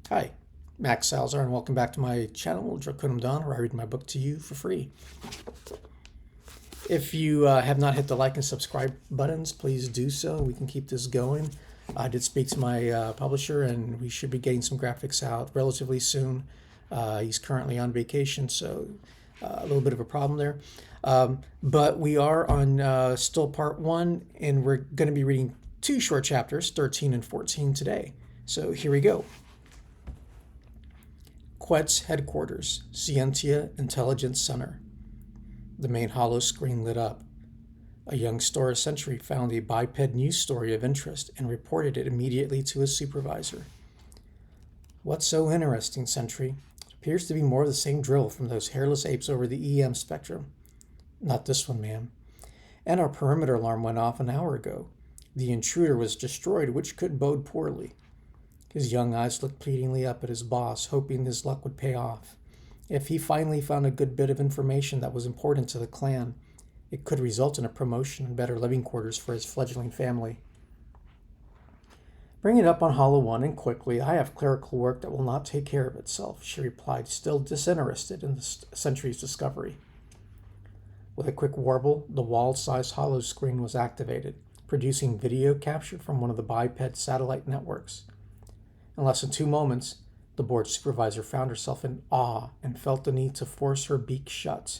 Hi, Max Salzar, and welcome back to my channel, Dracunum Dawn, where I read my book to you for free. If you have not hit the like and subscribe buttons, please do so. We can keep this going. I did speak to my publisher, and we should be getting some graphics out relatively soon. He's currently on vacation, so a little bit of a problem there. But we are on still part one, and we're going to be reading two short chapters, 13 and 14 today. So here we go. Quet's headquarters, Scientia Intelligence Center. The main hollow screen lit up. A young Stora Sentry found a biped news story of interest and reported it immediately to his supervisor. What's so interesting, Sentry? It appears to be more of the same drill from those hairless apes over the EM spectrum. Not this one, ma'am. And our perimeter alarm went off an hour ago. The intruder was destroyed, which could bode poorly. His young eyes looked pleadingly up at his boss, hoping his luck would pay off. If he finally found a good bit of information that was important to the clan, it could result in a promotion and better living quarters for his fledgling family. Bring it up on Hollow 1 and quickly. I have clerical work that will not take care of itself, she replied, still disinterested in the Sentry's discovery. With a quick warble, the wall-sized hollow screen was activated, producing video capture from one of the biped satellite networks. In less than 2 moments, the board supervisor found herself in awe and felt the need to force her beak shut.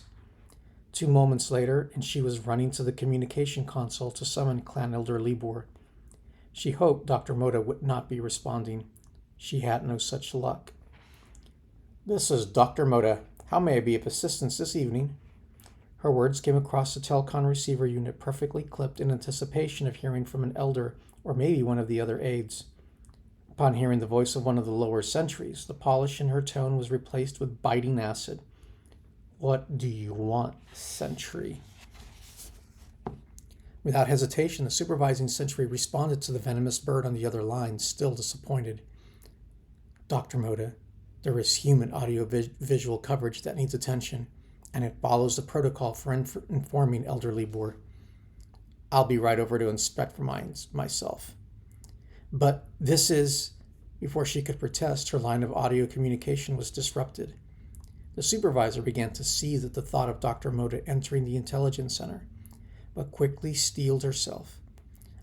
2 moments later, and she was running to the communication console to summon Clan Elder Libor. She hoped Dr. Moda would not be responding. She had no such luck. This is Dr. Moda. How may I be of assistance this evening? Her words came across the telecon receiver unit perfectly clipped in anticipation of hearing from an elder or maybe one of the other aides. Upon hearing the voice of one of the lower sentries, the polish in her tone was replaced with biting acid. What do you want, sentry? Without hesitation, the supervising sentry responded to the venomous bird on the other line, still disappointed. Dr. Moda, there is human audio-visual coverage that needs attention, and it follows the protocol for informing Elder Libor. I'll be right over to inspect for myself. But this is... Before she could protest, her line of audio communication was disrupted. The supervisor began to seethe at the thought of Dr. Moda entering the intelligence center, but quickly steeled herself.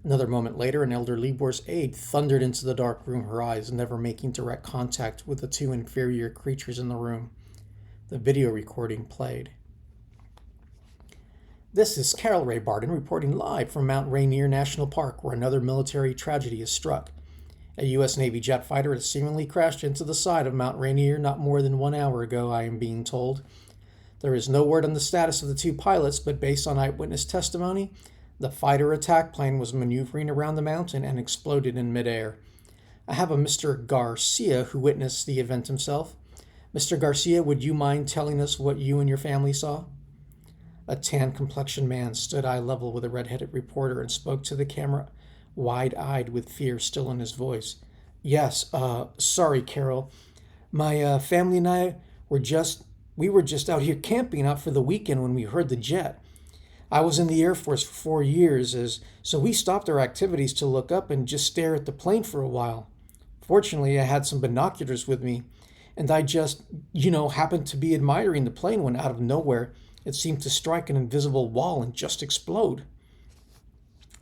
Another moment later, an Elder Libor's aide thundered into the dark room, her eyes never making direct contact with the two inferior creatures in the room. The video recording played. This is Carol Ray Barden reporting live from Mount Rainier National Park, where another military tragedy has struck. A U.S. Navy jet fighter has seemingly crashed into the side of Mount Rainier not more than 1 hour ago, I am being told. There is no word on the status of the two pilots, but based on eyewitness testimony, the fighter attack plane was maneuvering around the mountain and exploded in midair. I have a Mr. Garcia who witnessed the event himself. Mr. Garcia, would you mind telling us what you and your family saw? A tan-complexioned man stood eye level with a red-headed reporter and spoke to the camera, wide-eyed with fear still in his voice. Yes, sorry, Carol. My family and I were just out here camping out for the weekend when we heard the jet. I was in the Air Force for 4 years, so we stopped our activities to look up and just stare at the plane for a while. Fortunately, I had some binoculars with me, and I just, happened to be admiring the plane when out of nowhere it seemed to strike an invisible wall and just explode.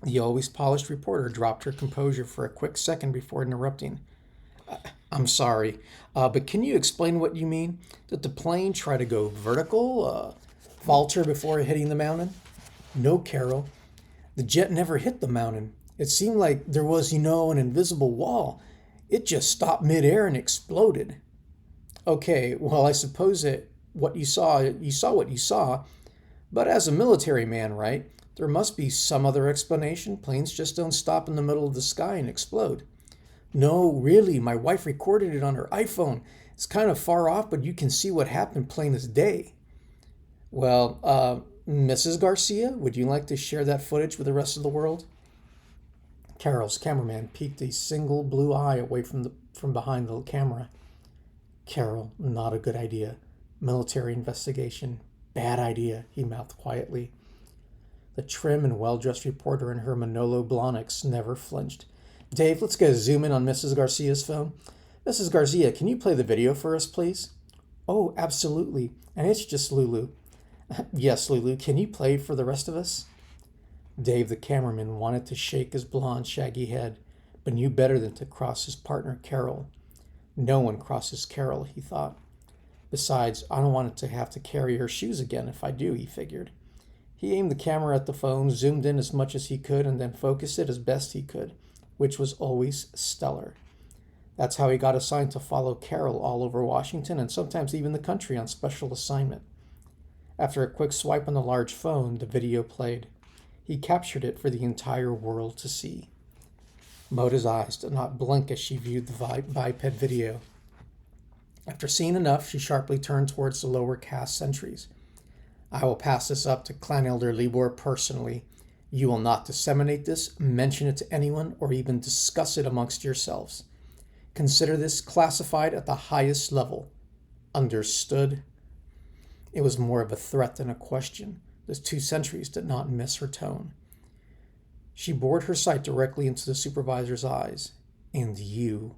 The always polished reporter dropped her composure for a quick second before interrupting. I'm sorry, but can you explain what you mean? Did the plane try to go vertical, falter before hitting the mountain? No, Carol. The jet never hit the mountain. It seemed like there was, an invisible wall. It just stopped midair and exploded. Okay, well, I suppose that what you saw what you saw, but as a military man, right? There must be some other explanation. Planes just don't stop in the middle of the sky and explode. No, really, my wife recorded it on her iPhone. It's kind of far off, but you can see what happened plain as day. Well, Mrs. Garcia, would you like to share that footage with the rest of the world? Carol's cameraman peeked a single blue eye away from behind the camera. Carol, not a good idea. Military investigation. Bad idea, he mouthed quietly. The trim and well-dressed reporter in her Manolo Blahniks never flinched. Dave, let's get a zoom in on Mrs. Garcia's phone. Mrs. Garcia, can you play the video for us, please? Oh, absolutely. And it's just Lulu. Yes, Lulu, can you play for the rest of us? Dave, the cameraman, wanted to shake his blonde, shaggy head, but knew better than to cross his partner, Carol. No one crosses Carol, he thought. Besides, I don't want to have to carry her shoes again if I do, he figured. He aimed the camera at the phone, zoomed in as much as he could, and then focused it as best he could, which was always stellar. That's how he got assigned to follow Carol all over Washington and sometimes even the country on special assignment. After a quick swipe on the large phone, the video played. He captured it for the entire world to see. Moda's eyes did not blink as she viewed the biped video. After seeing enough, she sharply turned towards the lower caste sentries. I will pass this up to Clan Elder Libor personally. You will not disseminate this, mention it to anyone, or even discuss it amongst yourselves. Consider this classified at the highest level. Understood? It was more of a threat than a question. The two sentries did not miss her tone. She bored her sight directly into the supervisor's eyes. And you.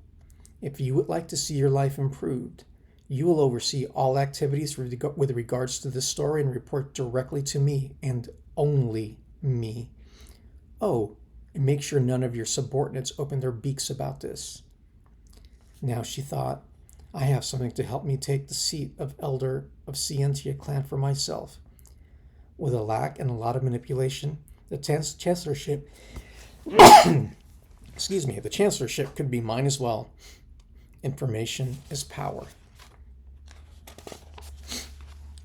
If you would like to see your life improved, you will oversee all activities with regards to this story and report directly to me, and only me. Oh, and make sure none of your subordinates open their beaks about this. Now she thought, I have something to help me take the seat of Elder of Scientia Clan for myself. With a lack and a lot of manipulation, the chancellorship, the chancellorship could be mine as well. Information is power.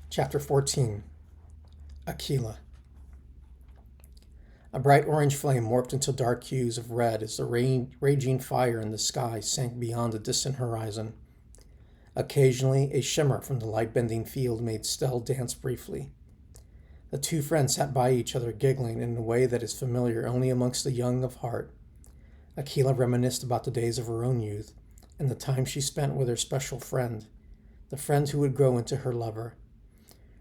Chapter 14. Aquila. A bright orange flame morphed into dark hues of red as the raging fire in the sky sank beyond the distant horizon. Occasionally, a shimmer from the light-bending field made Stell dance briefly. The two friends sat by each other, giggling in a way that is familiar only amongst the young of heart. Aquila reminisced about the days of her own youth and the time she spent with her special friend, the friend who would grow into her lover.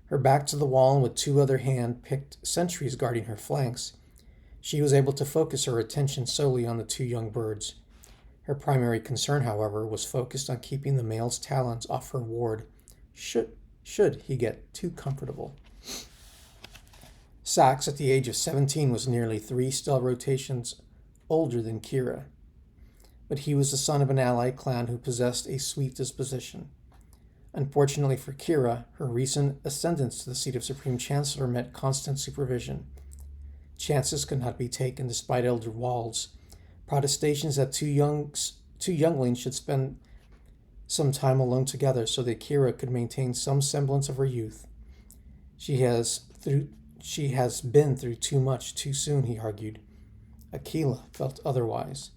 Her back to the wall and with two other hand-picked sentries guarding her flanks, she was able to focus her attention solely on the two young birds. Her primary concern, however, was focused on keeping the male's talons off her ward, should he get too comfortable. Sax, at the age of 17, was nearly 3 Stell rotations older than Kira, but he was the son of an allied clan who possessed a sweet disposition. Unfortunately for Kira, her recent ascendance to the seat of Supreme Chancellor meant constant supervision. Chances could not be taken despite Elder Wald's protestations that two younglings should spend some time alone together so that Kira could maintain some semblance of her youth. She has been through too much too soon, he argued. Aquila felt otherwise.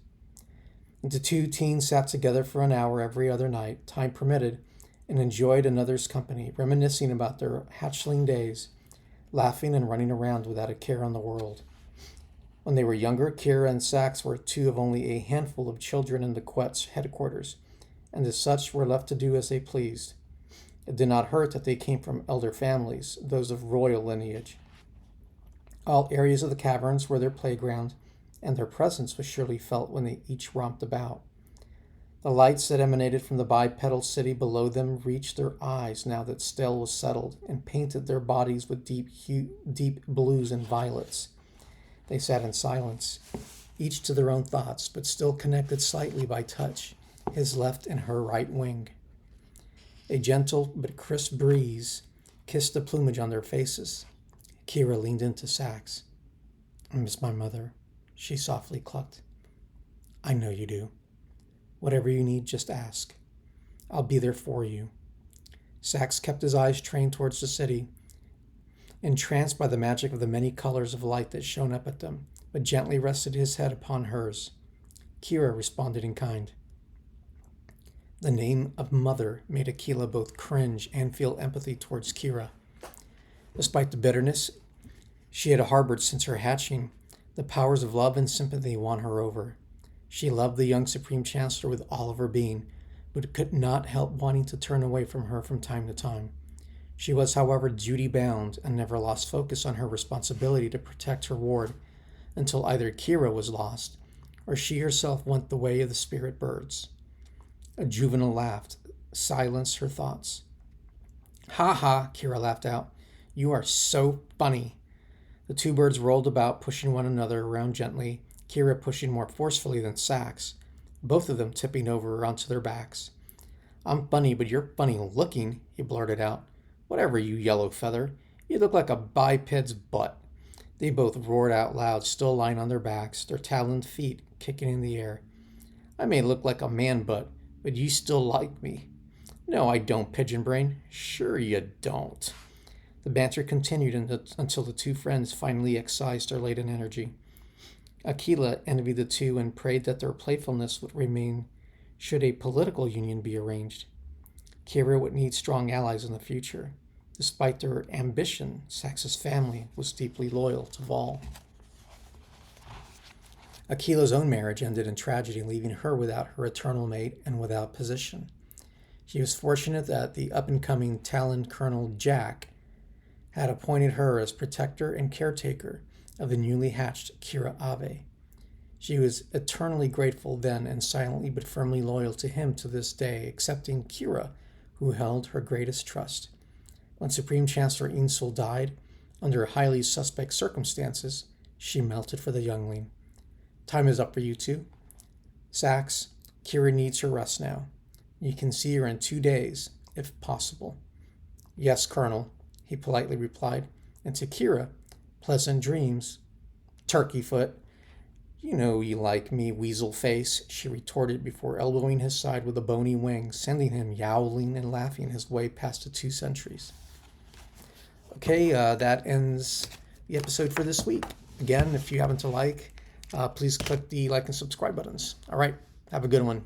The two teens sat together for an hour every other night, time permitted, and enjoyed another's company, reminiscing about their hatchling days, laughing and running around without a care in the world. When they were younger, Kira and Sax were two of only a handful of children in the Quet's headquarters, and as such were left to do as they pleased. It did not hurt that they came from elder families, those of royal lineage. All areas of the caverns were their playground, and their presence was surely felt when they each romped about. The lights that emanated from the bipedal city below them reached their eyes now that Stell was settled, and painted their bodies with deep blues and violets. They sat in silence, each to their own thoughts, but still connected slightly by touch, his left and her right wing. A gentle but crisp breeze kissed the plumage on their faces. Kira leaned into Sax. I miss my mother, she softly clucked. I know you do. Whatever you need, just ask. I'll be there for you. Sax kept his eyes trained towards the city, entranced by the magic of the many colors of light that shone up at them, but gently rested his head upon hers. Kira responded in kind. The name of Mother made Aquila both cringe and feel empathy towards Kira. Despite the bitterness she had harbored since her hatching, the powers of love and sympathy won her over. She loved the young Supreme Chancellor with all of her being, but could not help wanting to turn away from her from time to time. She was, however, duty-bound and never lost focus on her responsibility to protect her ward until either Kira was lost or she herself went the way of the spirit birds. A juvenile laugh silenced her thoughts. Ha ha, Kira laughed out. You are so funny. The two birds rolled about, pushing one another around gently, Kira pushing more forcefully than Sax, both of them tipping over onto their backs. I'm funny, but you're funny looking, he blurted out. Whatever, you yellow feather. You look like a biped's butt. They both roared out loud, still lying on their backs, their taloned feet kicking in the air. I may look like a man butt, but you still like me. No, I don't, Pigeon Brain. Sure you don't. The banter continued until the two friends finally excised their latent energy. Aquila envied the two and prayed that their playfulness would remain should a political union be arranged. Kira would need strong allies in the future. Despite their ambition, Sax's family was deeply loyal to Vol. Aquila's own marriage ended in tragedy, leaving her without her eternal mate and without position. She was fortunate that the up-and-coming Talon Colonel Jack had appointed her as protector and caretaker of the newly hatched Kira Ave. She was eternally grateful then and silently but firmly loyal to him to this day, excepting Kira, who held her greatest trust. When Supreme Chancellor Insul died, under highly suspect circumstances, she melted for the youngling. Time is up for you two. Sax, Kira needs her rest now. You can see her in 2 days, if possible. Yes, Colonel, he politely replied, and to Kira, pleasant dreams. Turkeyfoot. You know you like me, weasel face, she retorted before elbowing his side with a bony wing, sending him yowling and laughing his way past the 2 sentries. Okay, that ends the episode for this week. Again, if you happen to please click the like and subscribe buttons. All right, have a good one.